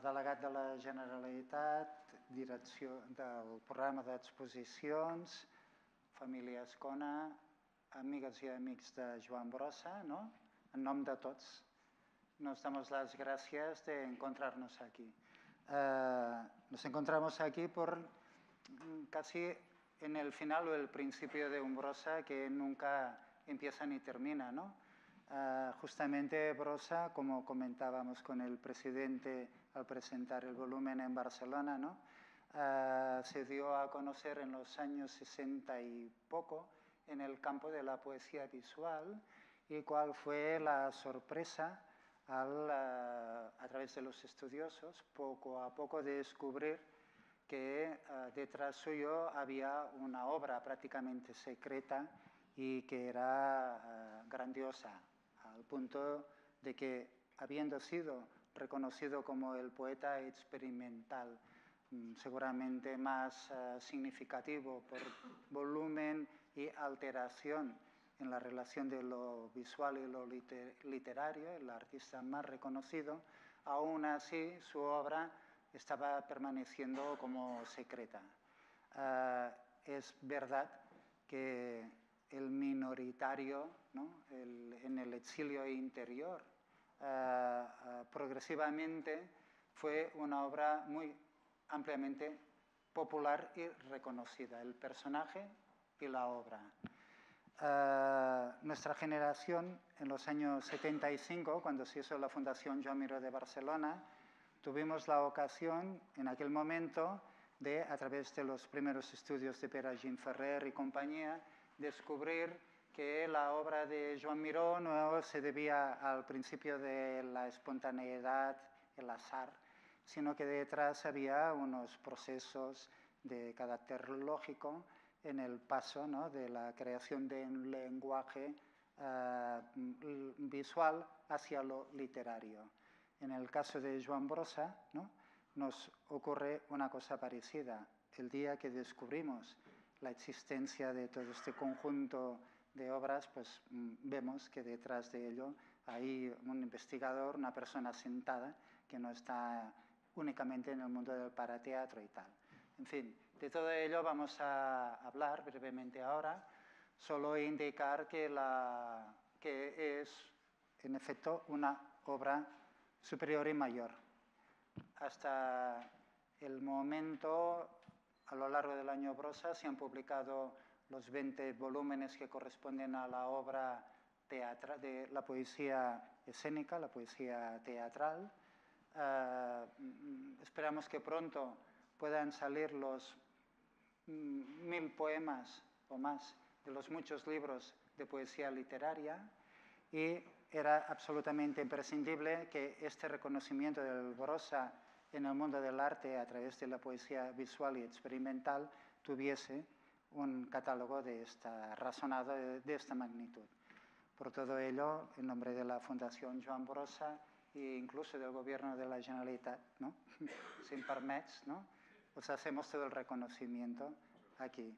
delegat de la Generalitat, direcció del programa d'exposicions, família Azcona, amigues y amigos de Joan Brossa, ¿no? En nombre de todos, nos damos las gracias de encontrarnos aquí. Nos encontramos aquí por casi en el final o el principio de un Brossa que nunca empieza ni termina, ¿no? Justamente Brossa, como comentábamos con el presidente al presentar el volumen en Barcelona, ¿no? Se dio a conocer en los años 60 y poco en el campo de la poesía visual, y cuál fue la sorpresa a través de los estudiosos, poco a poco, de descubrir que detrás suyo había una obra prácticamente secreta y que era grandiosa, al punto de que, habiendo sido reconocido como el poeta experimental seguramente más significativo por volumen y alteración en la relación de lo visual y lo literario, el artista más reconocido, aún así su obra estaba permaneciendo como secreta. Es verdad que el minoritario, ¿no? En el exilio interior, progresivamente fue una obra muy ampliamente popular y reconocida, el personaje y la obra. Nuestra generación, en los años 75, cuando se hizo la Fundación Joan Miró de Barcelona, tuvimos la ocasión, en aquel momento, de, a través de los primeros estudios de Pere Gimferrer y compañía, descubrir que la obra de Joan Miró no se debía al principio de la espontaneidad, el azar, sino que detrás había unos procesos de carácter lógico en el paso, ¿no? De la creación de un lenguaje visual hacia lo literario. En el caso de Joan Brossa, ¿no? Nos ocurre una cosa parecida. El día que descubrimos la existencia de todo este conjunto de obras, pues vemos que detrás de ello hay un investigador, una persona sentada, que no está únicamente en el mundo del parateatro y tal. En fin, de todo ello vamos a hablar brevemente ahora, solo indicar que es, en efecto, una obra superior y mayor. Hasta el momento, a lo largo del año Brossa, se han publicado los 20 volúmenes que corresponden a la obra de la poesía escénica, la poesía teatral. Esperamos que pronto puedan salir los 1000 poemas o más de los muchos libros de poesía literaria, y era absolutamente imprescindible que este reconocimiento del Brossa en el mundo del arte a través de la poesía visual y experimental tuviese un catálogo razonado de esta magnitud. Por todo ello, en nombre de la Fundación Joan Brossa e incluso del Gobierno de la Generalitat, ¿no? Sin permets, ¿no? Os hacemos todo el reconocimiento aquí.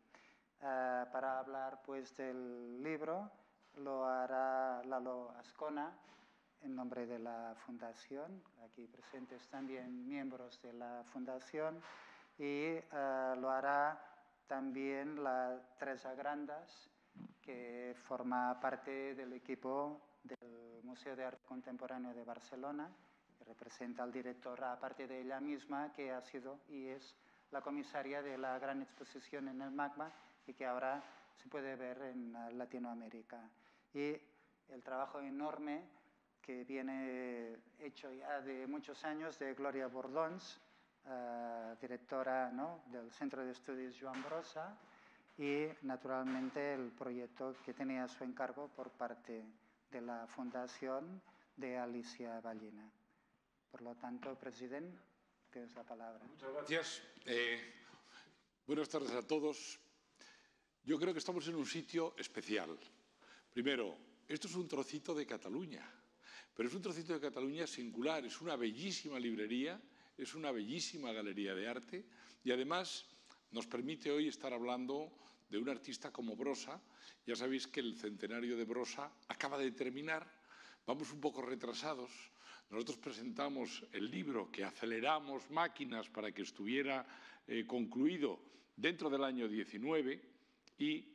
Para hablar pues del libro lo hará Lalo Azcona en nombre de la Fundación, aquí presentes también miembros de la Fundación, y lo hará también la Teresa Grandas, que forma parte del equipo del Museo de Arte Contemporáneo de Barcelona, que representa al director, aparte de ella misma, que ha sido y es la comisaria de la gran exposición en el MACBA y que ahora se puede ver en Latinoamérica. Y el trabajo enorme que viene hecho ya de muchos años de Gloria Bordons, directora, ¿no? del Centro de Estudios Joan Brossa, y naturalmente el proyecto que tenía a su encargo por parte de la Fundación de Alicia Ballina. Por lo tanto, presidente, tienes la palabra. Muchas gracias. Buenas tardes a todos. Yo creo que estamos en un sitio especial. Primero, esto es un trocito de Cataluña, pero es un trocito de Cataluña singular. Es una bellísima librería, es una bellísima galería de arte y además nos permite hoy estar hablando de un artista como Brossa. Ya sabéis que el centenario de Brossa acaba de terminar, vamos un poco retrasados. Nosotros presentamos el libro que aceleramos máquinas para que estuviera concluido dentro del año 19 y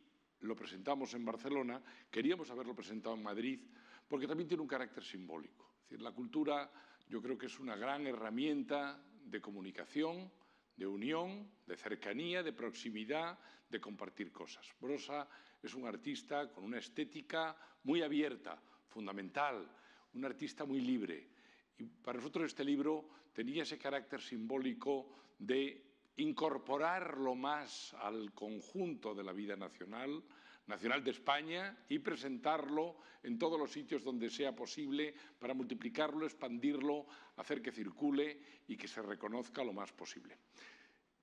lo presentamos en Barcelona. Queríamos haberlo presentado en Madrid porque también tiene un carácter simbólico. Es decir, la cultura yo creo que es una gran herramienta de comunicación, de unión, de cercanía, de proximidad, de compartir cosas. Brossa es un artista con una estética muy abierta, fundamental, un artista muy libre. Y para nosotros este libro tenía ese carácter simbólico de incorporarlo más al conjunto de la vida nacional de España y presentarlo en todos los sitios donde sea posible para multiplicarlo, expandirlo, hacer que circule y que se reconozca lo más posible.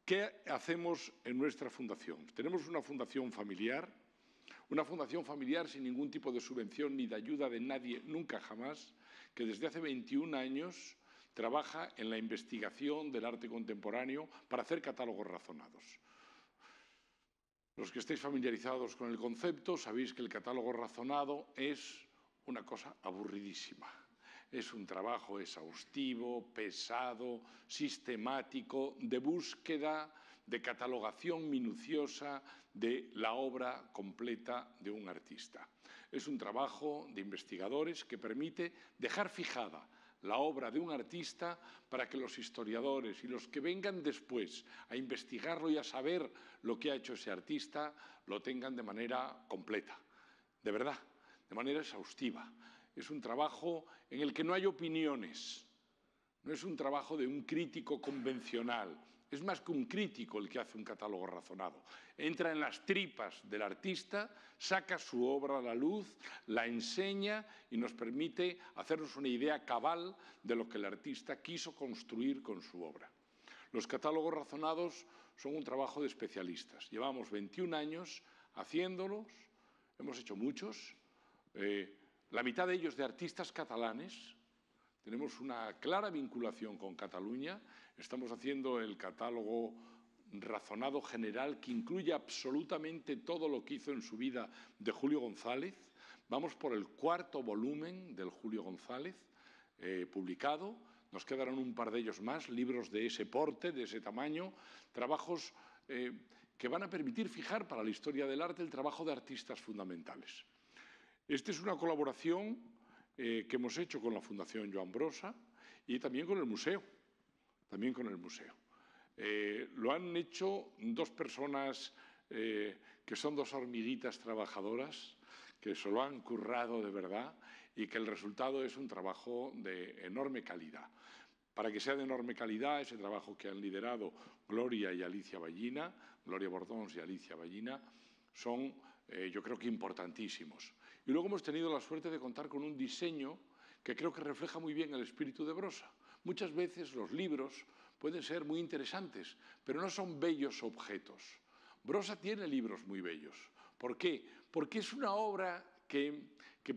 ¿Qué hacemos en nuestra fundación? Tenemos una fundación familiar sin ningún tipo de subvención ni de ayuda de nadie, nunca jamás, que desde hace 21 años trabaja en la investigación del arte contemporáneo para hacer catálogos razonados. Los que estéis familiarizados con el concepto sabéis que el catálogo razonado es una cosa aburridísima. Es un trabajo exhaustivo, pesado, sistemático, de búsqueda, de catalogación minuciosa de la obra completa de un artista. Es un trabajo de investigadores que permite dejar fijada la obra de un artista para que los historiadores y los que vengan después a investigarlo y a saber lo que ha hecho ese artista lo tengan de manera completa, de verdad, de manera exhaustiva. Es un trabajo en el que no hay opiniones, no es un trabajo de un crítico convencional, es más que un crítico el que hace un catálogo razonado. Entra en las tripas del artista, saca su obra a la luz, la enseña y nos permite hacernos una idea cabal de lo que el artista quiso construir con su obra. Los catálogos razonados son un trabajo de especialistas. Llevamos 21 años haciéndolos, hemos hecho muchos, la mitad de ellos de artistas catalanes. Tenemos una clara vinculación con Cataluña. Estamos haciendo el catálogo razonado general que incluye absolutamente todo lo que hizo en su vida de Julio González. Vamos por el 4º volumen del Julio González publicado. Nos quedaron un par de ellos más, libros de ese porte, de ese tamaño, trabajos que van a permitir fijar para la historia del arte el trabajo de artistas fundamentales. Esta es una colaboración que hemos hecho con la Fundación Joan Brossa y también con el museo. Lo han hecho dos personas que son dos hormiguitas trabajadoras, que se lo han currado de verdad y que el resultado es un trabajo de enorme calidad. Para que sea de enorme calidad, ese trabajo que han liderado Gloria y Alicia Ballina, Gloria Bordons y Alicia Ballina, son, yo creo que importantísimos. Y luego hemos tenido la suerte de contar con un diseño que creo que refleja muy bien el espíritu de Brossa. Muchas veces los libros pueden ser muy interesantes, pero no son bellos objetos. Brossa tiene libros muy bellos. ¿Por qué? Porque es una obra que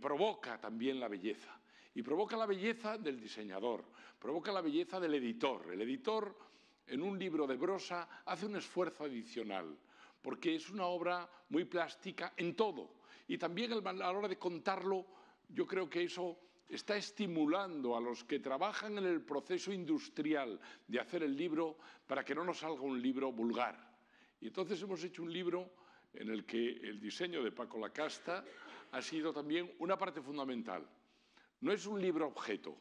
provoca también la belleza. Y provoca la belleza del diseñador, provoca la belleza del editor. El editor, en un libro de Brossa, hace un esfuerzo adicional, porque es una obra muy plástica en todo. Y también a la hora de contarlo, yo creo que eso está estimulando a los que trabajan en el proceso industrial de hacer el libro para que no nos salga un libro vulgar. Y entonces hemos hecho un libro en el que el diseño de Paco Lacasta ha sido también una parte fundamental. No es un libro objeto,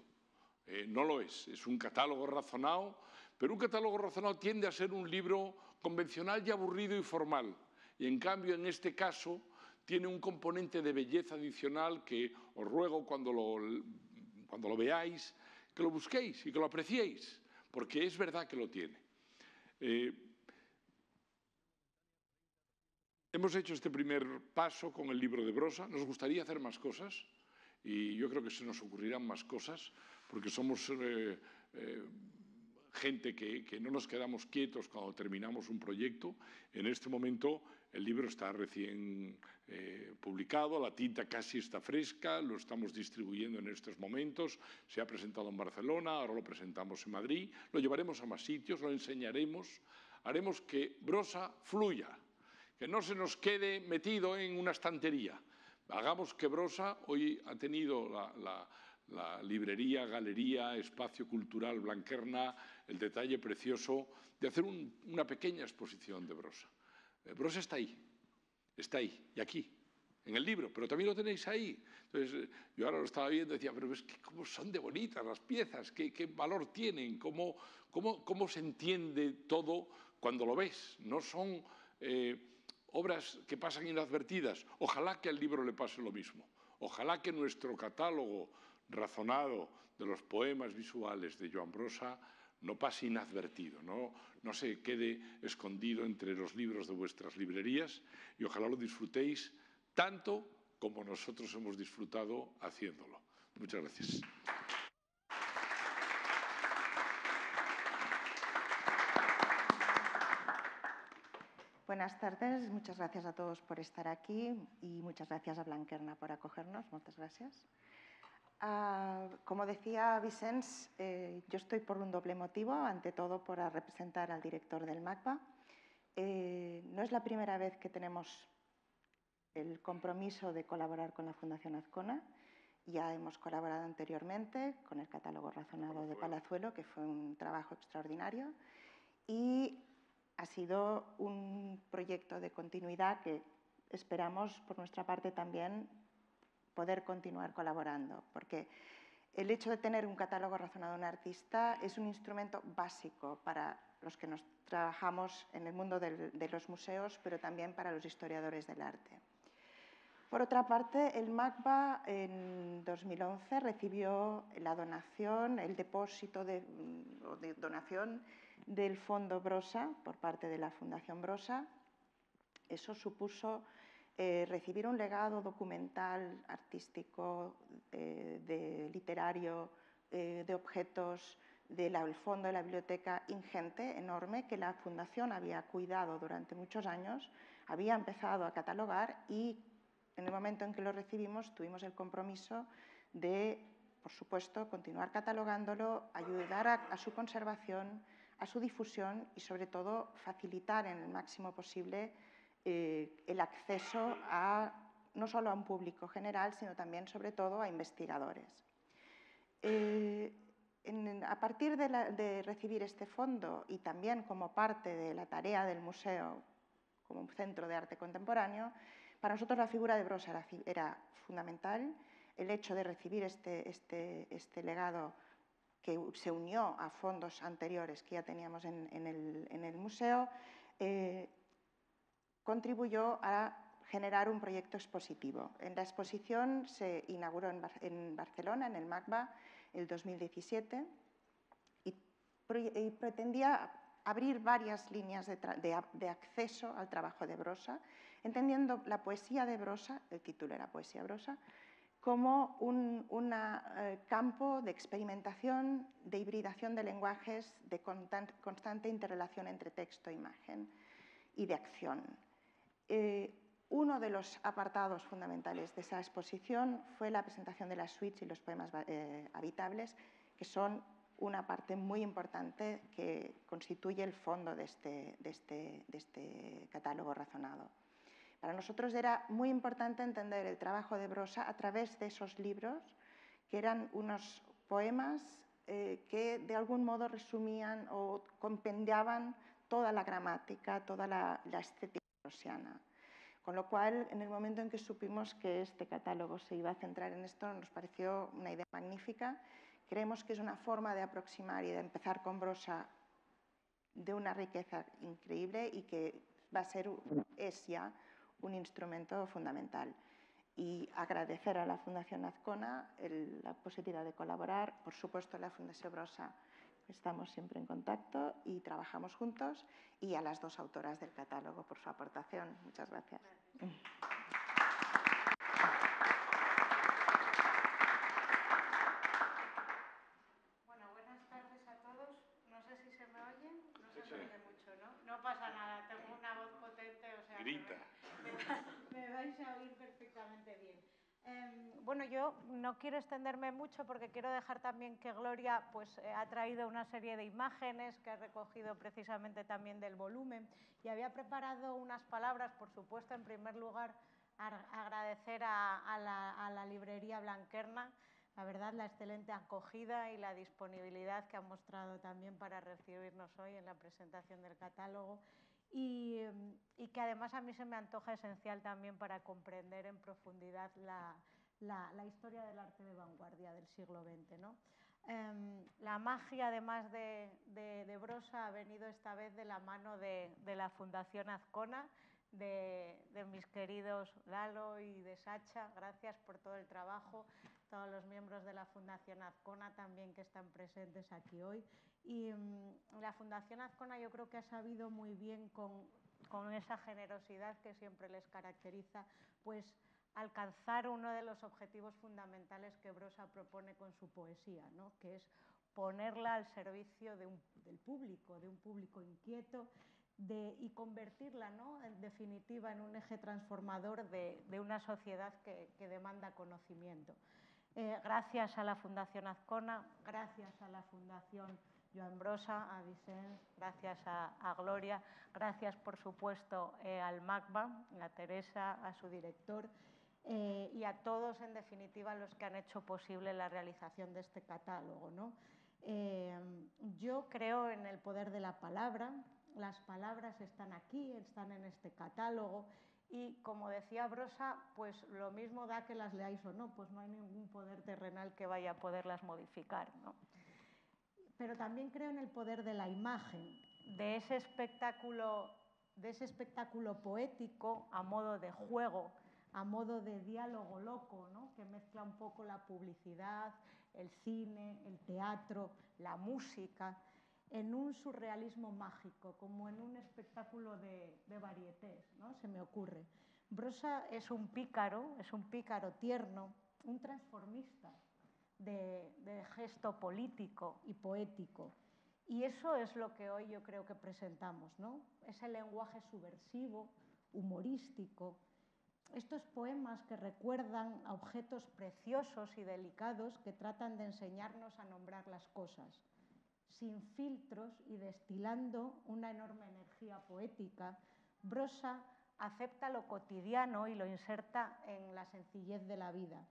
no lo es un catálogo razonado, pero un catálogo razonado tiende a ser un libro convencional y aburrido y formal. Y en cambio, en este caso, tiene un componente de belleza adicional que os ruego cuando lo veáis, que lo busquéis y que lo apreciéis, porque es verdad que lo tiene. Hemos hecho este primer paso con el libro de Brossa. Nos gustaría hacer más cosas y yo creo que se nos ocurrirán más cosas porque somos gente que no nos quedamos quietos cuando terminamos un proyecto. En este momento el libro está recién publicado, la tinta casi está fresca, lo estamos distribuyendo en estos momentos, se ha presentado en Barcelona, ahora lo presentamos en Madrid, lo llevaremos a más sitios, lo enseñaremos, haremos que Brossa fluya, que no se nos quede metido en una estantería. Hagamos que Brossa hoy ha tenido la librería, galería, espacio cultural Blanquerna, el detalle precioso de hacer una pequeña exposición de Brossa. Brossa está ahí y aquí, en el libro, pero también lo tenéis ahí. Entonces, yo ahora lo estaba viendo y decía, pero es que cómo son de bonitas las piezas, qué valor tienen, cómo se entiende todo cuando lo ves. No son obras que pasan inadvertidas. Ojalá que al libro le pase lo mismo. Ojalá que nuestro catálogo razonado de los poemas visuales de Joan Brossa no pase inadvertido, no se quede escondido entre los libros de vuestras librerías y ojalá lo disfrutéis tanto como nosotros hemos disfrutado haciéndolo. Muchas gracias. Buenas tardes, muchas gracias a todos por estar aquí y muchas gracias a Blanquerna por acogernos. Muchas gracias. Como decía Vicens, yo estoy por un doble motivo, ante todo por representar al director del MACBA. No es la primera vez que tenemos el compromiso de colaborar con la Fundación Azcona. Ya hemos colaborado anteriormente con el catálogo razonado de Palazuelo, que fue un trabajo extraordinario, y ha sido un proyecto de continuidad que esperamos, por nuestra parte también, poder continuar colaborando, porque el hecho de tener un catálogo razonado de un artista es un instrumento básico para los que nos trabajamos en el mundo de los museos, pero también para los historiadores del arte. Por otra parte, el MACBA en 2011 recibió la donación, el depósito de donación del Fondo Brossa por parte de la Fundación Brossa. Eso supuso recibir un legado documental, artístico, literario, de objetos del fondo de la biblioteca ingente, enorme, que la Fundación había cuidado durante muchos años, había empezado a catalogar y en el momento en que lo recibimos tuvimos el compromiso de, por supuesto, continuar catalogándolo, ayudar a su conservación, a su difusión y, sobre todo, facilitar en el máximo posible el acceso no solo a un público general, sino también, sobre todo, a investigadores. A partir de recibir este fondo y también como parte de la tarea del museo como un centro de arte contemporáneo, para nosotros la figura de Brossa era fundamental. El hecho de recibir este legado que se unió a fondos anteriores que ya teníamos en el museo, contribuyó a generar un proyecto expositivo. La exposición se inauguró en Barcelona, en el MACBA, el 2017, y pretendía abrir varias líneas de acceso al trabajo de Brossa, entendiendo la poesía de Brossa, el título era Poesía Brossa, como un campo de experimentación, de hibridación de lenguajes, de constante interrelación entre texto e imagen y de acción. Uno de los apartados fundamentales de esa exposición fue la presentación de las suites y los poemas habitables, que son una parte muy importante que constituye el fondo de este catálogo razonado. Para nosotros era muy importante entender el trabajo de Brossa a través de esos libros, que eran unos poemas que de algún modo resumían o compendiaban toda la gramática, toda la estética brossiana. Con lo cual, en el momento en que supimos que este catálogo se iba a centrar en esto, nos pareció una idea magnífica. Creemos que es una forma de aproximar y de empezar con Brossa de una riqueza increíble y que es ya un instrumento fundamental. Y agradecer a la Fundación Azcona la posibilidad de colaborar, por supuesto a la Fundación Brossa, estamos siempre en contacto y trabajamos juntos, y a las dos autoras del catálogo por su aportación. Muchas gracias. Bueno, buenas tardes a todos. No sé si se me oye. No se me oye mucho, ¿no? No pasa nada, tengo una voz potente, o sea... Grita. Me vais a oír perfectamente bien. Bueno, yo no quiero extenderme mucho porque quiero dejar también que Gloria pues, ha traído una serie de imágenes que ha recogido precisamente también del volumen y había preparado unas palabras, por supuesto, en primer lugar, agradecer a la librería Blanquerna, la verdad, la excelente acogida y la disponibilidad que han mostrado también para recibirnos hoy en la presentación del catálogo y que además a mí se me antoja esencial también para comprender en profundidad la historia del arte de vanguardia del siglo XX, ¿no? La magia, además de Brossa, ha venido esta vez de la mano de la Fundación Azcona, de mis queridos Lalo y de Sacha. Gracias por todo el trabajo, todos los miembros de la Fundación Azcona también que están presentes aquí hoy. Y la Fundación Azcona yo creo que ha sabido muy bien con esa generosidad que siempre les caracteriza, pues alcanzar uno de los objetivos fundamentales que Brossa propone con su poesía, ¿no? Que es ponerla al servicio del público, de un público inquieto, y convertirla, ¿no?, en definitiva en un eje transformador de una sociedad que demanda conocimiento. Gracias a la Fundación Azcona, gracias a la Fundación Joan Brossa, a Vicens, gracias a Gloria, gracias por supuesto al MACBA, a Teresa, a su director y a todos en definitiva los que han hecho posible la realización de este catálogo, ¿no? Yo creo en el poder de la palabra, las palabras están aquí, están en este catálogo y, como decía Brossa, pues lo mismo da que las leáis o no, pues no hay ningún poder terrenal que vaya a poderlas modificar, ¿no? Pero también creo en el poder de la imagen, de ese espectáculo poético a modo de juego, a modo de diálogo loco, ¿no?, que mezcla un poco la publicidad, el cine, el teatro, la música, en un surrealismo mágico, como en un espectáculo de varietés, ¿no?, se me ocurre. Brossa es un pícaro tierno, un transformista de gesto político y poético. Y eso es lo que hoy yo creo que presentamos, ¿no? Ese lenguaje subversivo, humorístico, estos poemas que recuerdan a objetos preciosos y delicados que tratan de enseñarnos a nombrar las cosas, sin filtros y destilando una enorme energía poética. Brossa acepta lo cotidiano y lo inserta en la sencillez de la vida.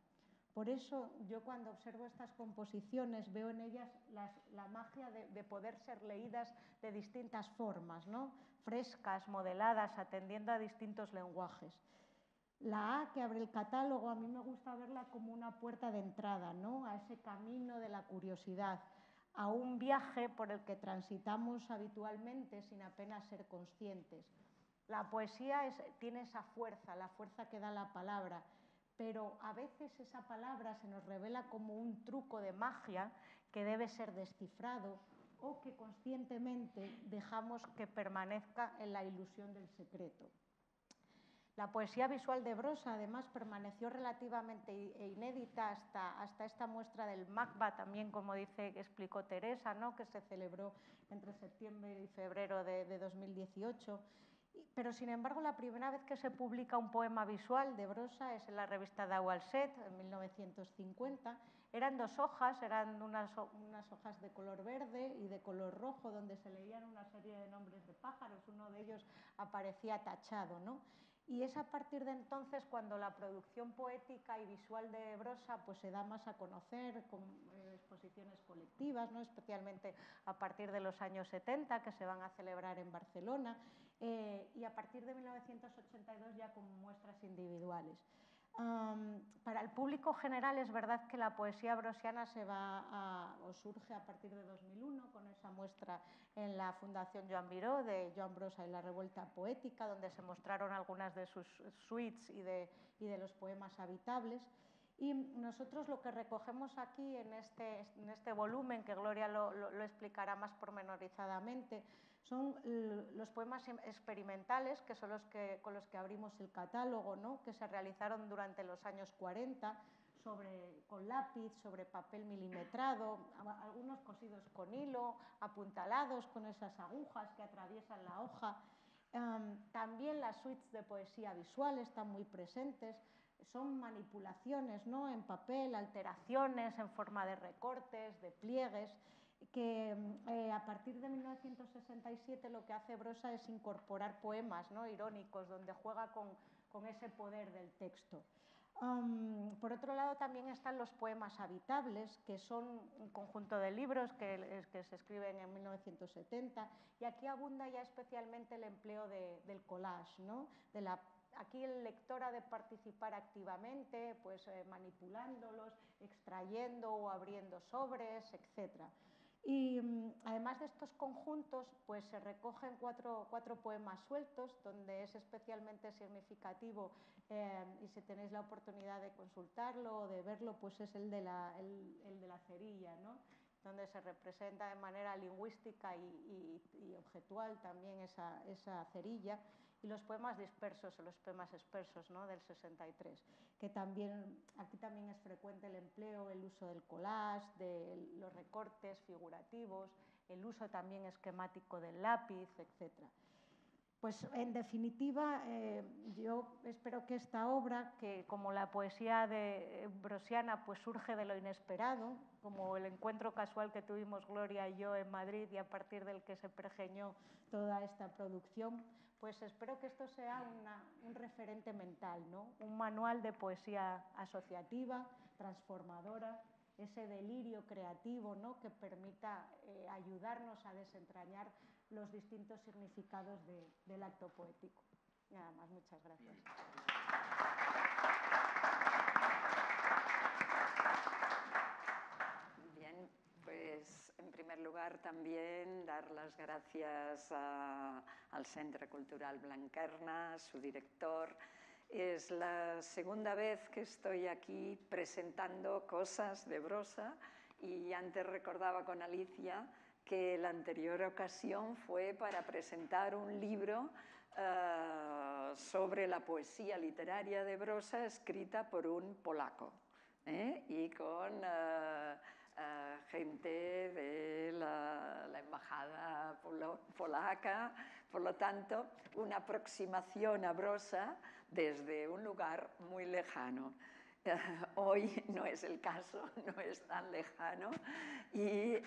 Por eso yo cuando observo estas composiciones veo en ellas la magia de poder ser leídas de distintas formas, ¿no?, frescas, modeladas, atendiendo a distintos lenguajes. La A que abre el catálogo a mí me gusta verla como una puerta de entrada, ¿no?, a ese camino de la curiosidad, a un viaje por el que transitamos habitualmente sin apenas ser conscientes. La poesía tiene esa fuerza, la fuerza que da la palabra, pero a veces esa palabra se nos revela como un truco de magia que debe ser descifrado o que conscientemente dejamos que permanezca en la ilusión del secreto. La poesía visual de Brossa, además, permaneció relativamente inédita hasta esta muestra del MACBA, también, como explicó Teresa, ¿no?, que se celebró entre septiembre y febrero de 2018. Pero, sin embargo, la primera vez que se publica un poema visual de Brossa es en la revista Dau al Set, en 1950. Eran 2 hojas, eran unas hojas de color verde y de color rojo, donde se leían una serie de nombres de pájaros. Uno de ellos aparecía tachado, ¿no? Y es a partir de entonces cuando la producción poética y visual de Brossa pues, se da más a conocer con exposiciones colectivas, ¿no?, especialmente a partir de los años 70, que se van a celebrar en Barcelona, y a partir de 1982 ya con muestras individuales. Para el público general es verdad que la poesía brossiana surge a partir de 2001 con esa muestra en la Fundación Joan Miró de Joan Brossa y la Revuelta Poética, donde se mostraron algunas de sus suites y de los poemas habitables. Y nosotros lo que recogemos aquí en este volumen, que Gloria lo explicará más pormenorizadamente, son los poemas experimentales, que son con los que abrimos el catálogo, ¿no?, que se realizaron durante los años 40 con lápiz, sobre papel milimetrado, algunos cosidos con hilo, apuntalados con esas agujas que atraviesan la hoja. También las suites de poesía visual están muy presentes. Son manipulaciones, ¿no?, en papel, alteraciones en forma de recortes, de pliegues, que a partir de 1967 lo que hace Brossa es incorporar poemas, ¿no?, irónicos, donde juega con ese poder del texto. Por otro lado, también están los poemas habitables, que son un conjunto de libros que se escriben en 1970, y aquí abunda ya especialmente el empleo del collage, ¿no? Aquí el lector ha de participar activamente, pues manipulándolos, extrayendo o abriendo sobres, etc. Y además de estos conjuntos, pues se recogen cuatro poemas sueltos, donde es especialmente significativo, y si tenéis la oportunidad de consultarlo o de verlo, pues es el de la cerilla, ¿no? Donde se representa de manera lingüística y objetual también esa cerilla, y los poemas dispersos o los poemas dispersos, ¿no? Del 63, que aquí también es frecuente el empleo, el uso del collage, de los recortes figurativos, el uso también esquemático del lápiz, etc. Pues en definitiva, yo espero que esta obra, que como la poesía brosiana, pues surge de lo inesperado, como el encuentro casual que tuvimos Gloria y yo en Madrid, y a partir del que se pergeñó toda esta producción, pues espero que esto sea un referente mental, ¿no? Un manual de poesía asociativa, transformadora, ese delirio creativo, ¿no? Que permita ayudarnos a desentrañar los distintos significados del acto poético. Nada más, muchas gracias. Bien, pues en primer lugar también dar las gracias al Centre Cultural Blanquerna, a su director. Es la segunda vez que estoy aquí presentando cosas de Brossa, y antes recordaba con Alicia que la anterior ocasión fue para presentar un libro sobre la poesía literaria de Brossa escrita por un polaco, y con gente de la embajada polaca. Por lo tanto, una aproximación a Brossa desde un lugar muy lejano. Hoy no es el caso, no es tan lejano, y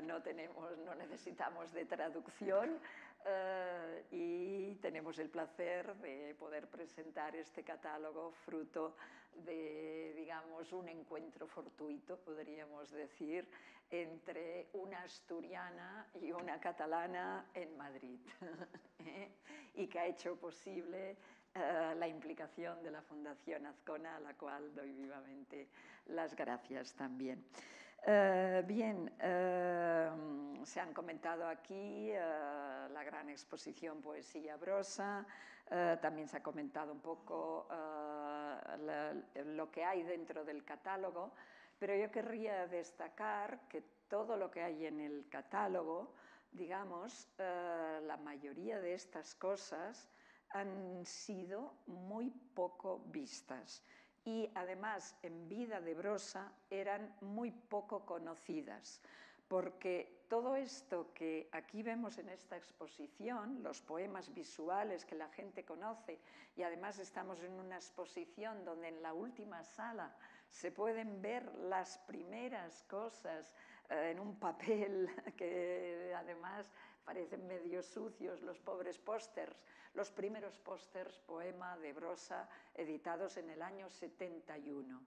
no necesitamos de traducción, y tenemos el placer de poder presentar este catálogo fruto de, digamos, un encuentro fortuito, podríamos decir, entre una asturiana y una catalana en Madrid, y que ha hecho posible la implicación de la Fundación Azcona, a la cual doy vivamente las gracias también. Bien, se han comentado aquí la gran exposición Poesía Brossa, también se ha comentado un poco lo que hay dentro del catálogo, pero yo querría destacar que todo lo que hay en el catálogo, digamos, la mayoría de estas cosas han sido muy poco vistas, y además en vida de Brossa eran muy poco conocidas, porque todo esto que aquí vemos en esta exposición, los poemas visuales que la gente conoce, y además estamos en una exposición donde en la última sala se pueden ver las primeras cosas en un papel que además parecen medio sucios, los pobres pósters, los primeros pósters poema de Brossa editados en el año 71.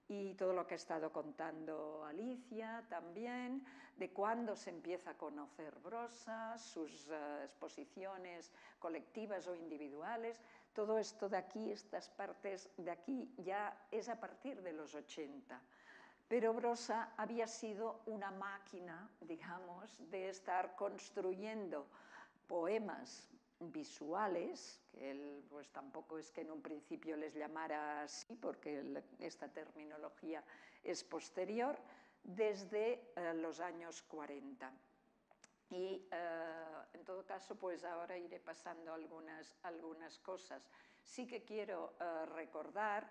Y todo lo que ha estado contando Alicia también, de cuándo se empieza a conocer Brossa, sus exposiciones colectivas o individuales, todo esto de aquí, estas partes de aquí, ya es a partir de los 80. Pero Brossa había sido una máquina, digamos, de estar construyendo poemas visuales, que él pues tampoco es que en un principio les llamara así, porque esta terminología es posterior, desde los años 40. Y en todo caso, pues ahora iré pasando algunas cosas. Sí que quiero recordar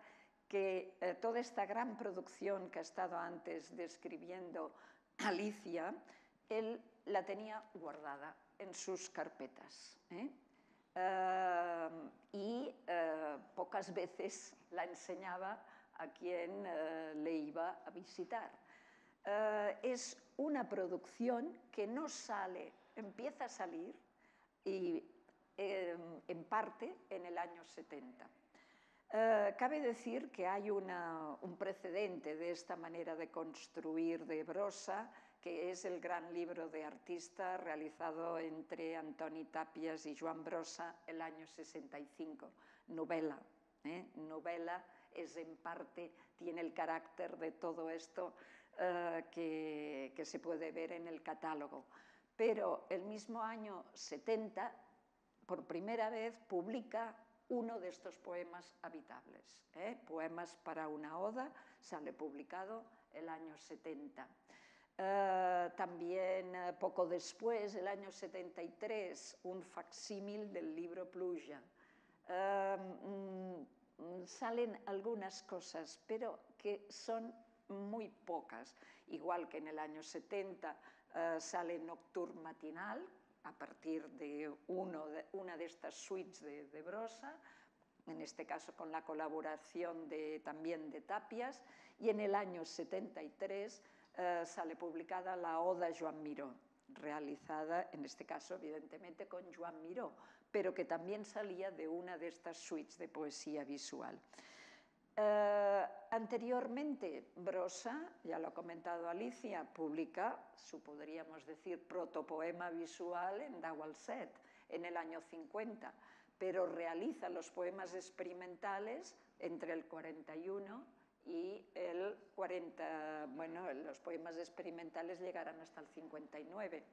que toda esta gran producción que ha estado antes describiendo Alicia, él la tenía guardada en sus carpetas, y pocas veces la enseñaba a quien le iba a visitar. Es una producción que no sale, empieza a salir y en parte en el año 70. Cabe decir que hay un precedente de esta manera de construir de Brossa, que es el gran libro de artista realizado entre Antoni Tàpies y Joan Brossa el año 65, novela. Novela es en parte, tiene el carácter de todo esto que se puede ver en el catálogo. Pero el mismo año 70, por primera vez, publica uno de estos poemas habitables. Poemas para una oda, sale publicado el año 70. También poco después, el año 73, un facsímil del libro Pluja. Salen algunas cosas, pero que son muy pocas. Igual que en el año 70 sale Nocturne Matinal, a partir de una de estas suites de Brossa, en este caso con la colaboración también de Tàpies, y en el año 73 sale publicada la Oda Joan Miró, realizada en este caso evidentemente con Joan Miró, pero que también salía de una de estas suites de poesía visual. Anteriormente, Brossa, ya lo ha comentado Alicia, publica podríamos decir, protopoema visual en Dawalset en el año 50, pero realiza los poemas experimentales entre el 41 y el 40. Bueno, los poemas experimentales llegarán hasta el 59,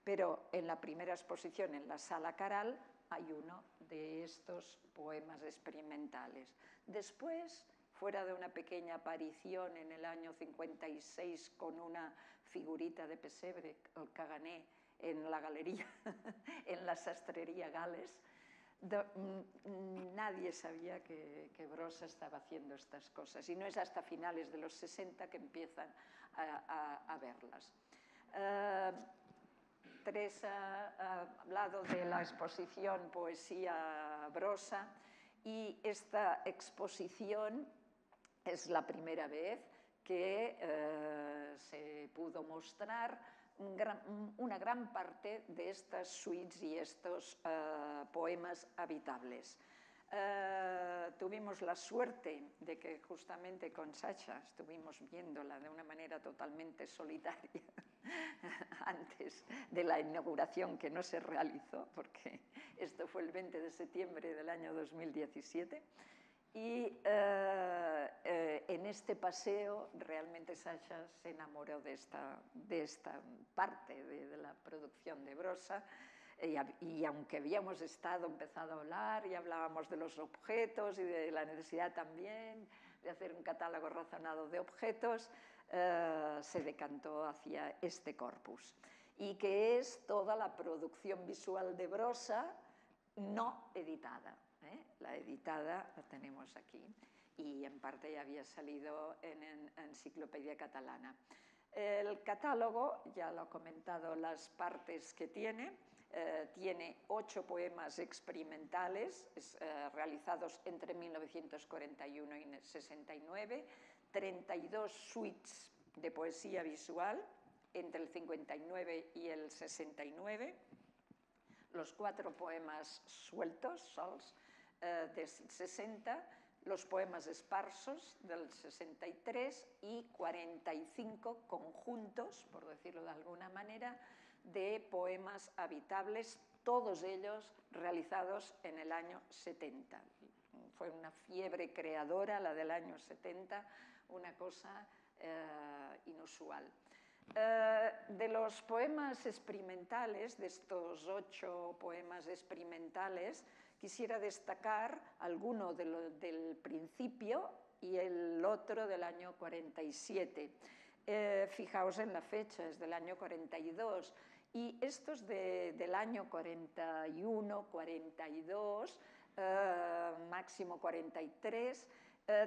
pero en la primera exposición en la Sala Caral hay uno de estos poemas experimentales. Después, fuera de una pequeña aparición en el año 56 con una figurita de pesebre, el caganer, en la galería, en la sastrería Gales, nadie sabía que Brossa estaba haciendo estas cosas, y no es hasta finales de los 60 que empiezan a verlas. Teresa ha hablado de la exposición Poesía Brossa, y esta exposición es la primera vez que se pudo mostrar una gran parte de estas suites y estos poemas habitables. Tuvimos la suerte de que justamente con Sacha estuvimos viéndola de una manera totalmente solitaria antes de la inauguración, que no se realizó porque esto fue el 20 de septiembre del año 2017. Y en este paseo realmente Sacha se enamoró de esta parte de la producción de Brossa, y aunque habíamos empezado a hablar y hablábamos de los objetos y de la necesidad también de hacer un catálogo razonado de objetos, se decantó hacia este corpus, y que es toda la producción visual de Brossa no editada. La editada la tenemos aquí, y en parte ya había salido en Enciclopedia Catalana. El catálogo, ya lo he comentado, las partes que tiene 8 poemas experimentales realizados entre 1941 y 69, 32 suites de poesía visual entre el 59 y el 69, los 4 poemas sueltos, sols, del 60, los poemas esparsos del 63 y 45 conjuntos, por decirlo de alguna manera, de poemas habitables, todos ellos realizados en el año 70. Fue una fiebre creadora la del año 70, una cosa inusual. De los poemas experimentales, de estos 8 poemas experimentales, quisiera destacar alguno del principio y el otro del año 47. Fijaos en la fecha, es del año 42, y estos del año 41, 42, máximo 43,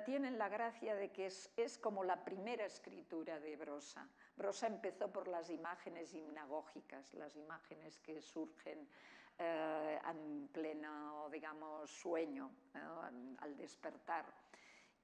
tienen la gracia de que es como la primera escritura de Brossa. Brossa empezó por las imágenes hipnagógicas, las imágenes que surgen en pleno, digamos, sueño, ¿no? Al despertar.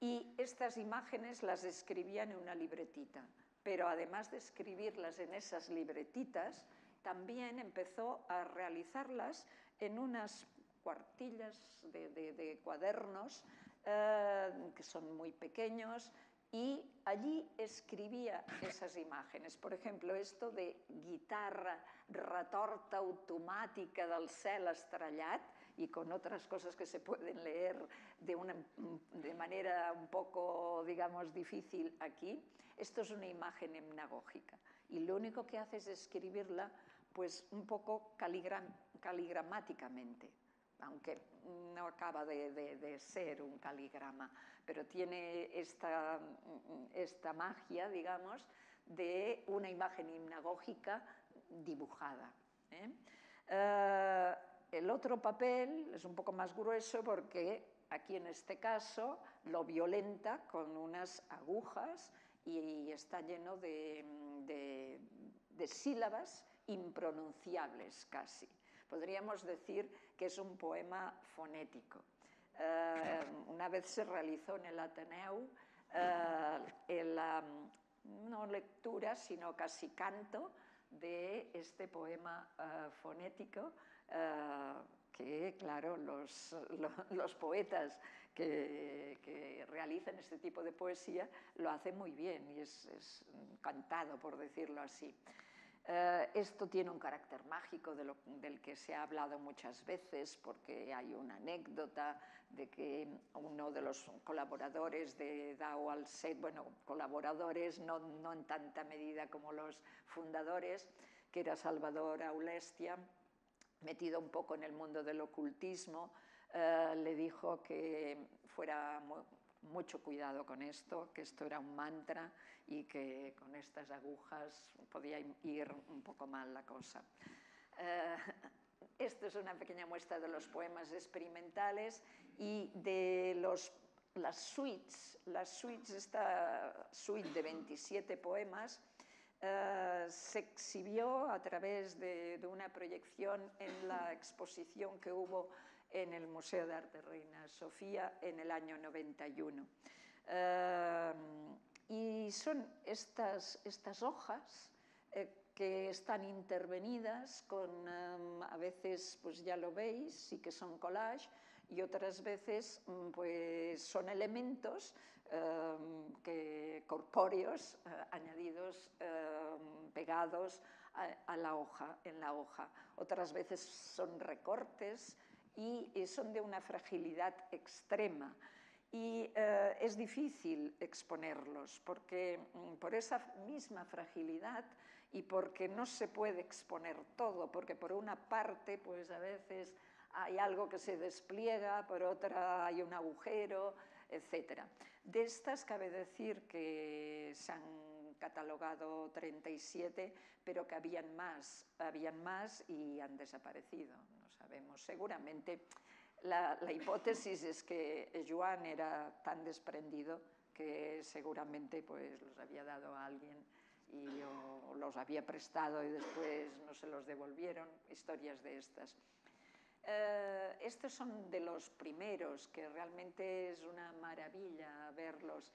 Y estas imágenes las escribían en una libretita, pero además de escribirlas en esas libretitas, también empezó a realizarlas en unas cuartillas de cuadernos que son muy pequeños, y allí escribía esas imágenes. Por ejemplo, esto de guitarra, retorta automàtica del cel estrellat, y con otras cosas que se pueden leer de manera un poco, digamos, difícil aquí. Esto es una imagen himnagógica, y lo único que hace es escribirla pues un poco caligramáticamente, aunque no acaba de ser un caligrama, pero tiene esta magia, digamos, de una imagen himnagógica dibujada. El otro papel es un poco más grueso porque aquí en este caso lo violenta con unas agujas y está lleno de sílabas impronunciables casi. Podríamos decir que es un poema fonético. Una vez se realizó en el Ateneu no lectura, sino casi canto de este poema fonético que, claro, los poetas que realizan este tipo de poesía lo hacen muy bien y es cantado, por decirlo así. Esto tiene un carácter mágico del que se ha hablado muchas veces, porque hay una anécdota de que uno de los colaboradores de Dao Alset, bueno, colaboradores no en tanta medida como los fundadores, que era Salvador Aulestia, metido un poco en el mundo del ocultismo, le dijo que fuera mucho cuidado con esto, que esto era un mantra y que con estas agujas podía ir un poco mal la cosa. Esto es una pequeña muestra de los poemas experimentales y de las suites. Esta suite de 27 poemas se exhibió a través de una proyección en la exposición que hubo en el Museo de Arte Reina Sofía en el año 91. Y son estas hojas que están intervenidas con, a veces, pues ya lo veis, sí que son collage, y otras veces pues son elementos corpóreos añadidos, pegados a la hoja, en la hoja. Otras veces son recortes y son de una fragilidad extrema. Y es difícil exponerlos porque por esa misma fragilidad y porque no se puede exponer todo, porque por una parte pues a veces hay algo que se despliega, por otra hay un agujero, etc. De estas cabe decir que se han catalogado 37, pero que habían más y han desaparecido, no sabemos. Seguramente la hipótesis es que Joan era tan desprendido que seguramente pues, los había dado a alguien o los había prestado y después no se los devolvieron, historias de estas. Estos son de los primeros, que realmente es una maravilla verlos.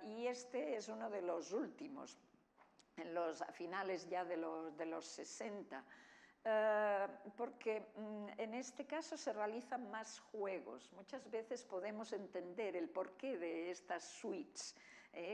Y este es uno de los últimos, a finales ya de los 60. Porque en este caso se realizan más juegos. Muchas veces podemos entender el porqué de estas suites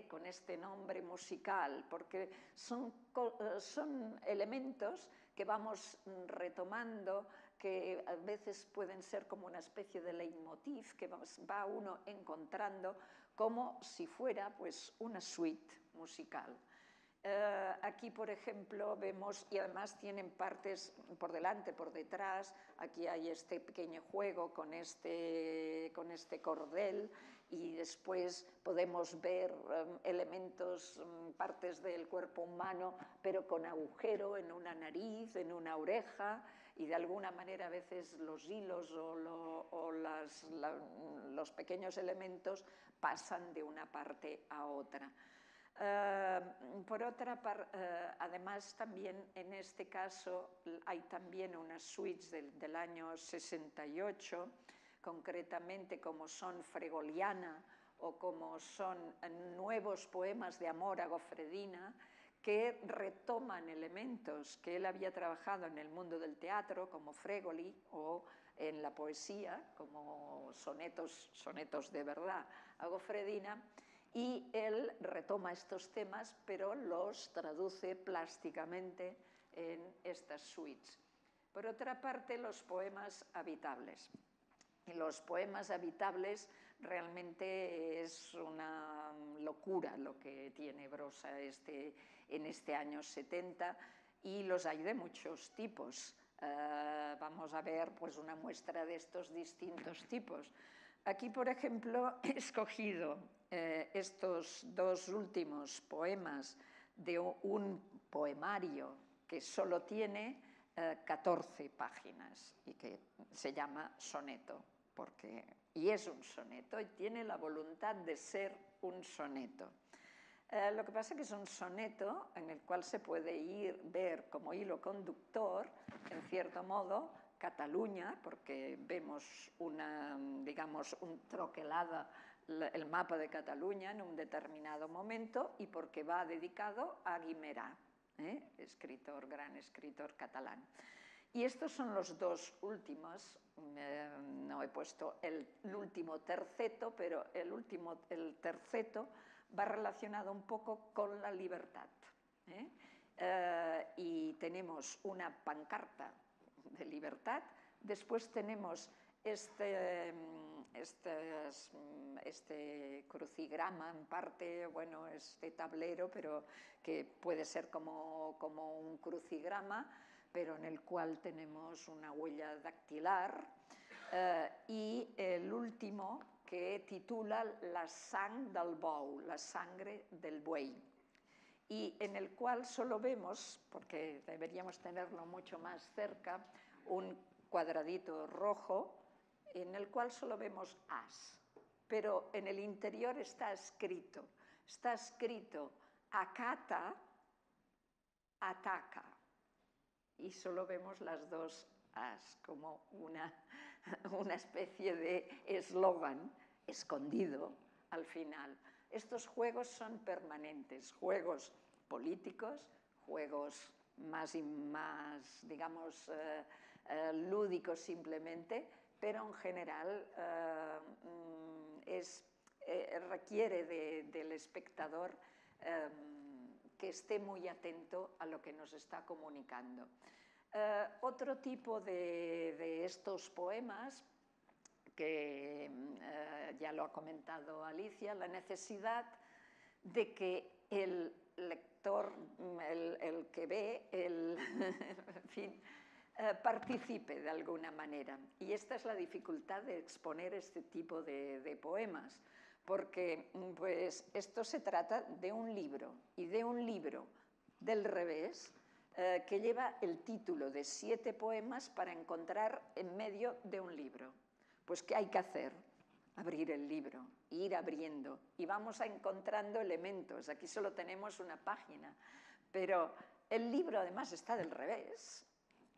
con este nombre musical, porque son elementos que vamos retomando, que a veces pueden ser como una especie de leitmotiv que va uno encontrando como si fuera pues, una suite musical. Aquí, por ejemplo, vemos, y además tienen partes por delante, por detrás, aquí hay este pequeño juego con este cordel y después podemos ver elementos, partes del cuerpo humano, pero con agujero en una nariz, en una oreja, y de alguna manera a veces los hilos o los pequeños elementos pasan de una parte a otra. Por otra parte, además también en este caso hay también unas suites del año 68, concretamente como son Fregoliana o como son Nuevos poemas de amor a Gofredina, que retoman elementos que él había trabajado en el mundo del teatro, como Fregoli, o en la poesía, como sonetos de verdad a Gofredina, y él retoma estos temas, pero los traduce plásticamente en estas suites. Por otra parte, los poemas habitables. Y los poemas habitables realmente es una locura lo que tiene Brossa en este año 70, y los hay de muchos tipos. Vamos a ver pues, una muestra de estos distintos tipos. Aquí, por ejemplo, he escogido estos dos últimos poemas de un poemario que solo tiene 14 páginas y que se llama soneto, y es un soneto y tiene la voluntad de ser un soneto. Lo que pasa es que es un soneto en el cual se puede ver como hilo conductor, en cierto modo, Cataluña, porque vemos digamos, un troquelado, el mapa de Cataluña en un determinado momento, y porque va dedicado a Guimerá, gran escritor catalán. Y estos son los dos últimos, no he puesto el último terceto, pero el terceto va relacionado un poco con la libertad. Y tenemos una pancarta de libertad, después tenemos este crucigrama en parte, bueno, este tablero, pero que puede ser como un crucigrama, pero en el cual tenemos una huella dactilar, y el último que titula La sang del bou, la sangre del buey, y en el cual solo vemos, porque deberíamos tenerlo mucho más cerca, un cuadradito rojo en el cual solo vemos as, pero en el interior está escrito acata, ataca, y solo vemos las dos as como una especie de eslogan escondido al final. Estos juegos son permanentes, juegos políticos, juegos más digamos, lúdicos simplemente, pero en general requiere del espectador que esté muy atento a lo que nos está comunicando. Otro tipo de estos poemas, que ya lo ha comentado Alicia, la necesidad de que el lector, el que ve, en fin, participe de alguna manera. Y esta es la dificultad de exponer este tipo de poemas, porque pues, esto se trata de un libro, y de un libro del revés, que lleva el título de 7 poemas para encontrar en medio de un libro. Pues, ¿qué hay que hacer? Abrir el libro, ir abriendo, y vamos encontrando elementos. Aquí solo tenemos una página, pero el libro además está del revés,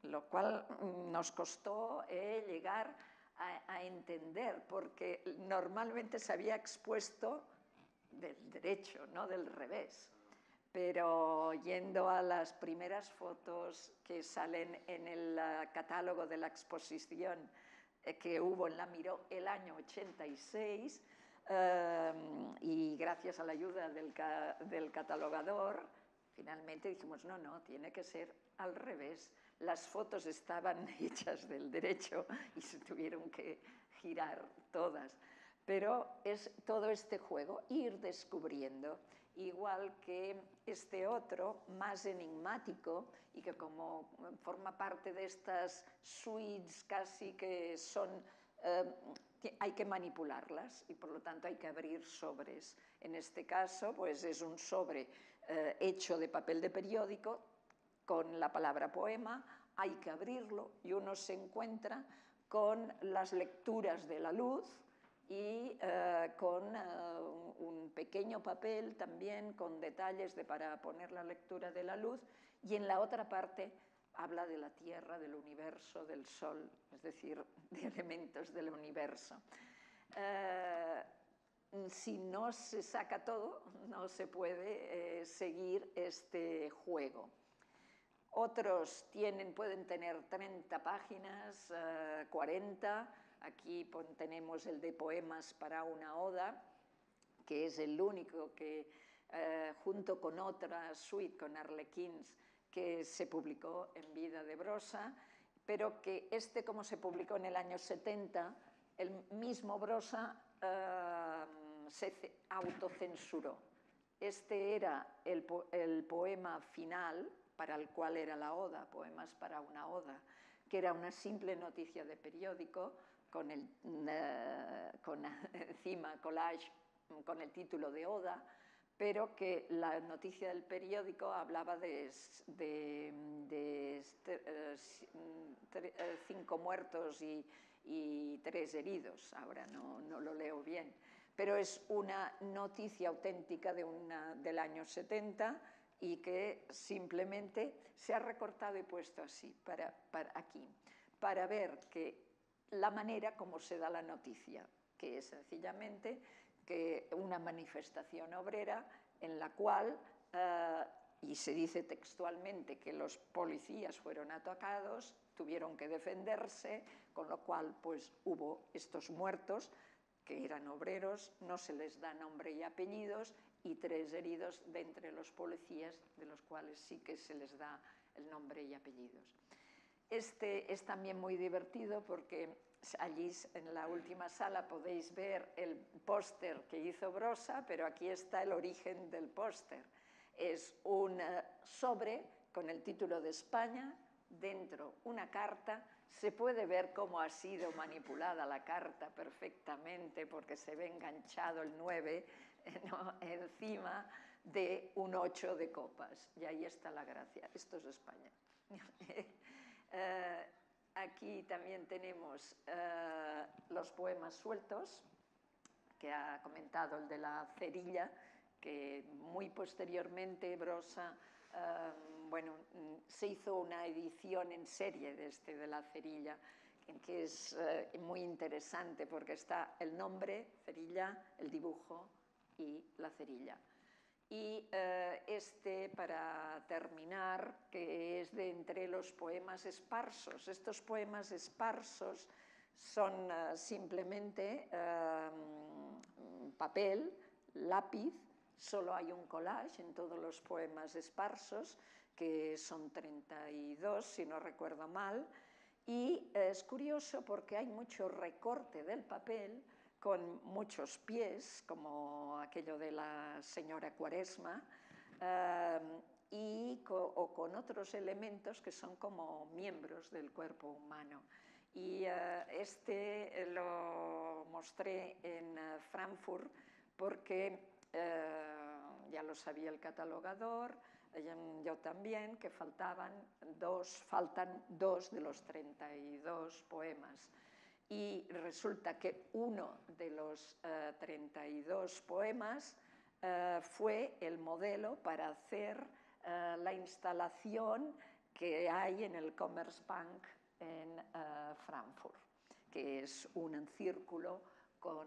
lo cual nos costó llegar a entender, porque normalmente se había expuesto del derecho, no del revés. Pero yendo a las primeras fotos que salen en el catálogo de la exposición que hubo en la Miró el año 86, y gracias a la ayuda del catalogador, finalmente dijimos, no, tiene que ser al revés. Las fotos estaban hechas del derecho y se tuvieron que girar todas. Pero es todo este juego, ir descubriendo, igual que este otro, más enigmático, y que como forma parte de estas suites casi que son, hay que manipularlas, y por lo tanto hay que abrir sobres. En este caso, pues es un sobre hecho de papel de periódico con la palabra poema, hay que abrirlo y uno se encuentra con las lecturas de la luz, y con un pequeño papel también con detalles para poner la lectura de la luz, y en la otra parte habla de la Tierra, del universo, del Sol, es decir, de elementos del universo. si no se saca todo, no se puede seguir este juego. Otros pueden tener 30 páginas, 40. Aquí tenemos el de poemas para una oda, que es el único que, junto con otra suite, con Arlequins, que se publicó en vida de Brossa, pero que como se publicó en el año 70, el mismo Brossa se autocensuró. Este era el poema final para el cual era la oda, Poemas para una oda, que era una simple noticia de periódico con encima collage con el título de oda, pero que la noticia del periódico hablaba de 5 muertos y 3 heridos. Ahora no lo leo bien, pero es una noticia auténtica del año 70 y que simplemente se ha recortado y puesto así, aquí, para ver que la manera como se da la noticia, que es sencillamente que una manifestación obrera en la cual, y se dice textualmente que los policías fueron atacados, tuvieron que defenderse, con lo cual pues hubo estos muertos que eran obreros, no se les da nombre y apellidos, y 3 heridos de entre los policías, de los cuales sí que se les da el nombre y apellidos. Este es también muy divertido porque allí en la última sala podéis ver el póster que hizo Brossa, pero aquí está el origen del póster. Es un sobre con el título de España, dentro una carta. Se puede ver cómo ha sido manipulada la carta perfectamente porque se ve enganchado el 9 encima de un 8 de copas. Y ahí está la gracia. Esto es España. Aquí también tenemos los poemas sueltos, que ha comentado el de la cerilla, que muy posteriormente Brossa, se hizo una edición en serie de la cerilla, que es muy interesante porque está el nombre, cerilla, el dibujo y la cerilla. Y para terminar, que es de entre los poemas esparsos. Estos poemas esparsos son simplemente papel, lápiz, solo hay un collage en todos los poemas esparsos, que son 32, si no recuerdo mal, y es curioso porque hay mucho recorte del papel, con muchos pies, como aquello de la señora Cuaresma, o con otros elementos que son como miembros del cuerpo humano. Y lo mostré en Frankfurt porque ya lo sabía el catalogador, yo también, que faltan 2 de los 32 poemas. Y resulta que uno de los 32 poemas fue el modelo para hacer la instalación que hay en el Commerzbank en Frankfurt, que es un círculo con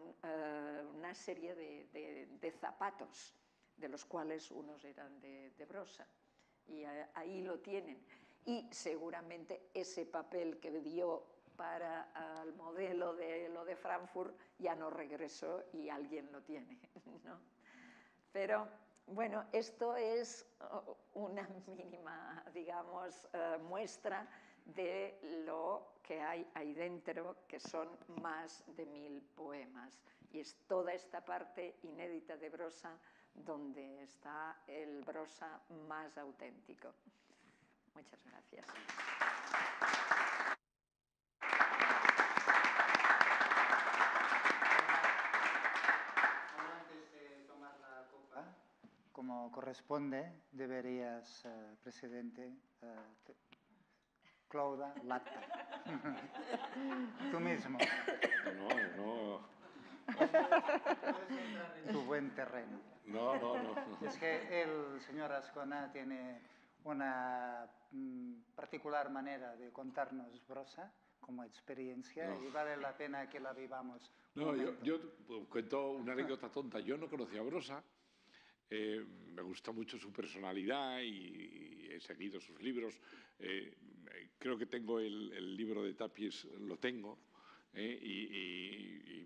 una serie de zapatos, de los cuales unos eran de Brossa. Y ahí lo tienen. Y seguramente ese papel que dio para el modelo de lo de Frankfurt ya no regresó y alguien lo tiene, ¿no? Pero bueno, esto es una mínima, digamos, muestra de lo que hay ahí dentro, que son más de 1000 poemas. Y es toda esta parte inédita de Brossa donde está el Brossa más auténtico. Muchas gracias. Como corresponde, deberías, presidente, Claudia, l'acta. Tú mismo. No. Puedes entrar en tu buen terreno. No. Es que el señor Azcona tiene una particular manera de contarnos Brossa, como experiencia No. y vale la pena que la vivamos. No, yo cuento una anécdota tonta. Yo no conocía a Brossa, me gusta mucho su personalidad y he seguido sus libros. Creo que tengo el libro de Tapies, lo tengo, y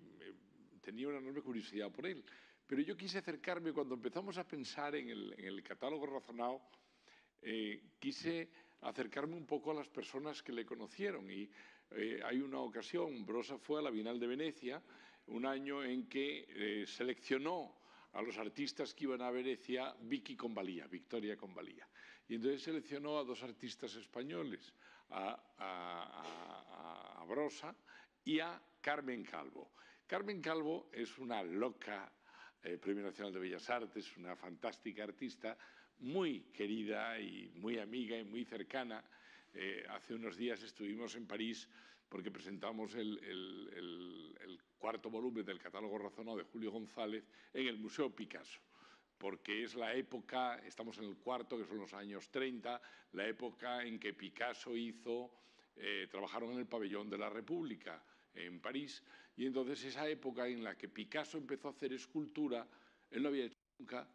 tenía una enorme curiosidad por él. Pero yo quise acercarme, cuando empezamos a pensar en el catálogo razonado, quise acercarme un poco a las personas que le conocieron. Y hay una ocasión, Brossa fue a la Bienal de Venecia, un año en que seleccionó a los artistas que iban a Venecia Victoria Convalía. Y entonces seleccionó a dos artistas españoles, a Brossa y a Carmen Calvo. Carmen Calvo es una loca, Premio Nacional de Bellas Artes, una fantástica artista, muy querida y muy amiga y muy cercana. Hace unos días estuvimos en París porque presentamos el cuarto volumen del catálogo razonado de Julio González en el Museo Picasso, porque es la época, estamos en el cuarto, que son los años 30, la época en que Picasso trabajaron en el Pabellón de la República en París, y entonces esa época en la que Picasso empezó a hacer escultura, él no había hecho nunca,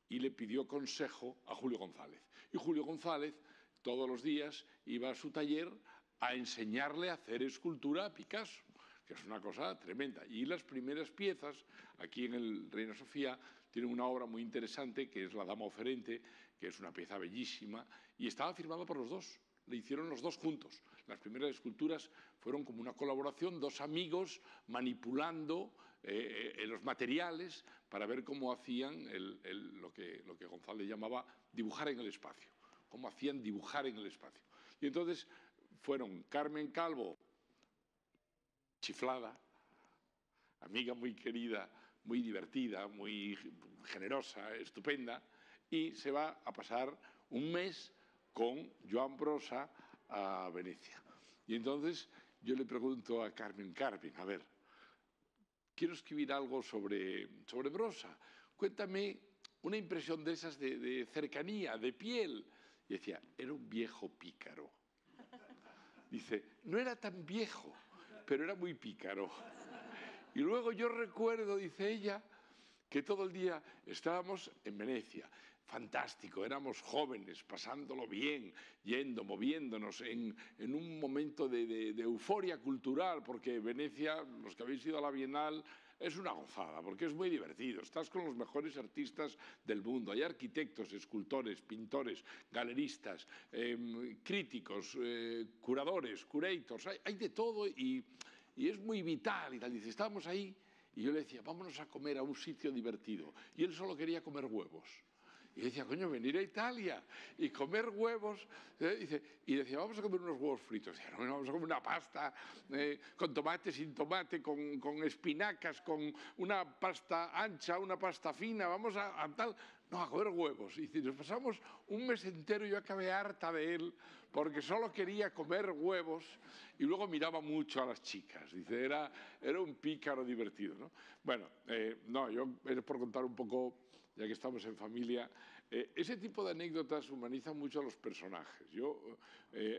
y le pidió consejo a Julio González. Y Julio González todos los días iba a su taller a enseñarle a hacer escultura a Picasso, que es una cosa tremenda. Y las primeras piezas, aquí en el Reina Sofía, tienen una obra muy interesante, que es La Dama Oferente, que es una pieza bellísima, y estaba firmada por los dos. Le hicieron los dos juntos. Las primeras esculturas fueron como una colaboración, dos amigos manipulando los materiales para ver cómo hacían lo que González llamaba dibujar en el espacio, cómo hacían dibujar en el espacio. Y entonces fueron Carmen Calvo, chiflada, amiga muy querida, muy divertida, muy generosa, estupenda, y se va a pasar un mes con Joan Brossa a Venecia. Y entonces yo le pregunto a Carmen, a ver, quiero escribir algo sobre Brossa. Cuéntame una impresión de esas de cercanía, de piel. Y decía, era un viejo pícaro. Dice, no era tan viejo, pero era muy pícaro. Y luego yo recuerdo, dice ella, que todo el día estábamos en Venecia. Fantástico, éramos jóvenes, pasándolo bien, yendo, moviéndonos en un momento de euforia cultural, porque Venecia, los que habéis ido a la Bienal, es una gozada, porque es muy divertido. Estás con los mejores artistas del mundo. Hay arquitectos, escultores, pintores, galeristas, críticos, curadores, curators, hay de todo y es muy vital y tal. Dice, estábamos ahí y yo le decía, vámonos a comer a un sitio divertido. Y él solo quería comer huevos. Y decía, coño, venir a Italia y comer huevos. Y decía, vamos a comer unos huevos fritos. Decía, no, vamos a comer una pasta con tomate, sin tomate, con espinacas, con una pasta ancha, una pasta fina, vamos a tal. No, a comer huevos. Y nos pasamos un mes entero, yo acabé harta de él, porque solo quería comer huevos y luego miraba mucho a las chicas. Dice, era un pícaro divertido, ¿no? Bueno, no, yo es por contar un poco, ya que estamos en familia, ese tipo de anécdotas humanizan mucho a los personajes.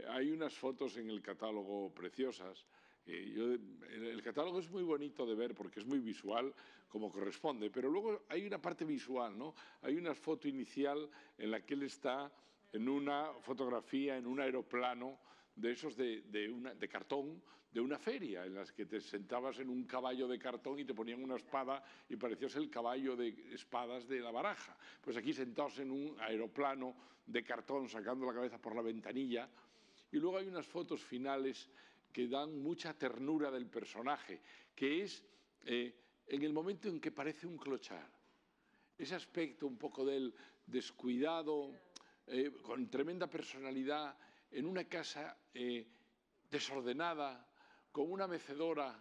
Hay unas fotos en el catálogo preciosas. El catálogo es muy bonito de ver porque es muy visual, como corresponde, pero luego hay una parte visual, ¿no? Hay una foto inicial en la que él está en una fotografía, en un aeroplano de esos de cartón, de una feria, en las que te sentabas en un caballo de cartón y te ponían una espada y parecías el caballo de espadas de la baraja. Pues aquí sentados en un aeroplano de cartón, sacando la cabeza por la ventanilla. Y luego hay unas fotos finales que dan mucha ternura del personaje, que es en el momento en que parece un clochard. Ese aspecto un poco del descuidado, con tremenda personalidad, en una casa desordenada, con una mecedora,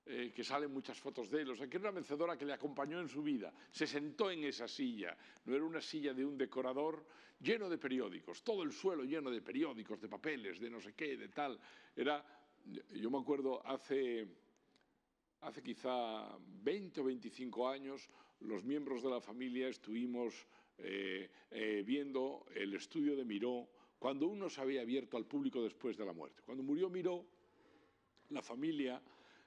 que salen muchas fotos de él, o sea, que era una mecedora que le acompañó en su vida. Se sentó en esa silla, no era una silla de un decorador, lleno de periódicos, todo el suelo lleno de periódicos, de papeles, de no sé qué, de tal. Yo me acuerdo hace quizá 20 o 25 años, los miembros de la familia estuvimos viendo el estudio de Miró cuando aún no se había abierto al público después de la muerte. Cuando murió Miró, la familia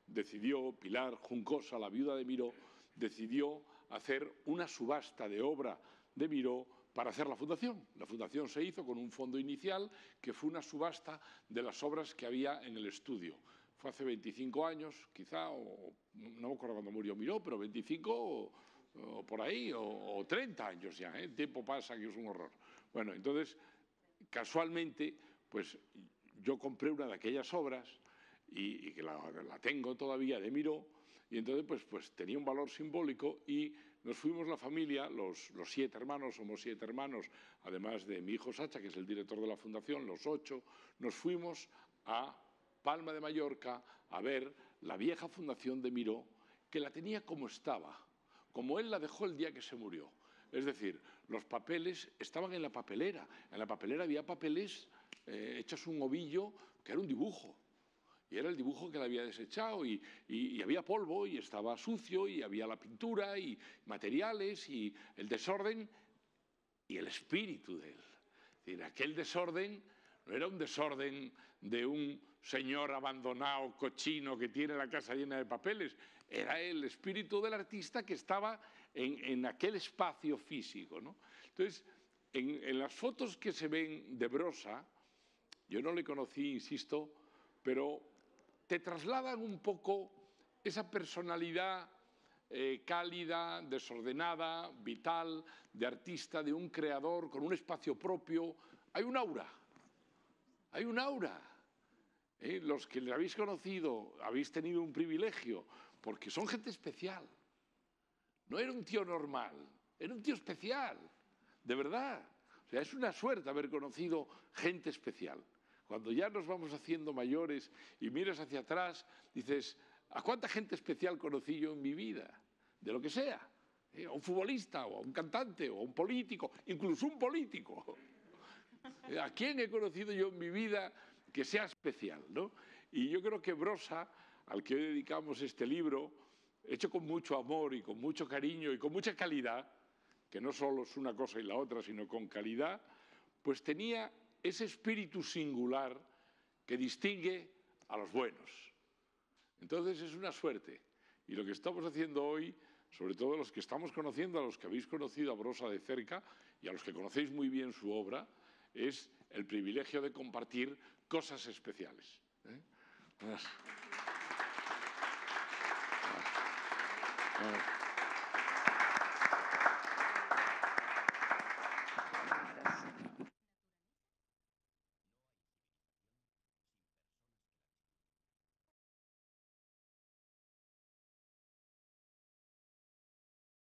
decidió, Pilar Juncosa, la viuda de Miró, decidió hacer una subasta de obra de Miró para hacer la fundación. La fundación se hizo con un fondo inicial que fue una subasta de las obras que había en el estudio. Fue hace 25 años, quizá, o no me acuerdo cuándo murió Miró, pero 25 o por ahí, o 30 años ya, ¿eh? El tiempo pasa, que es un horror. Bueno, entonces, casualmente, pues yo compré una de aquellas obras y que la tengo todavía de Miró, y entonces pues tenía un valor simbólico y nos fuimos la familia, los 7 hermanos, somos 7 hermanos, además de mi hijo Sacha, que es el director de la fundación, los 8, nos fuimos a Palma de Mallorca a ver la vieja fundación de Miró, que la tenía como estaba, como él la dejó el día que se murió. Es decir, los papeles estaban en la papelera había papeles hechos un ovillo que era un dibujo. Y era el dibujo que le había desechado y había polvo y estaba sucio y había la pintura y materiales y el desorden y el espíritu de él. Es decir, aquel desorden no era un desorden de un señor abandonado, cochino, que tiene la casa llena de papeles. Era el espíritu del artista que estaba en aquel espacio físico, ¿no? Entonces, en las fotos que se ven de Brossa, yo no le conocí, insisto, pero te trasladan un poco esa personalidad cálida, desordenada, vital, de artista, de un creador con un espacio propio. Hay un aura, hay un aura. Los que le habéis conocido habéis tenido un privilegio, porque son gente especial. No era un tío normal, era un tío especial, de verdad. O sea, es una suerte haber conocido gente especial. Cuando ya nos vamos haciendo mayores y miras hacia atrás, dices, ¿a cuánta gente especial conocí yo en mi vida? De lo que sea. A un futbolista, o a un cantante, o a un político, incluso un político. ¿A quién he conocido yo en mi vida que sea especial, ¿no? Y yo creo que Brossa, al que hoy dedicamos este libro, hecho con mucho amor y con mucho cariño y con mucha calidad, que no solo es una cosa y la otra, sino con calidad, pues tenía ese espíritu singular que distingue a los buenos. Entonces es una suerte. Y lo que estamos haciendo hoy, sobre todo los que estamos conociendo, a los que habéis conocido a Brossa de cerca y a los que conocéis muy bien su obra, es el privilegio de compartir cosas especiales. ¿Eh?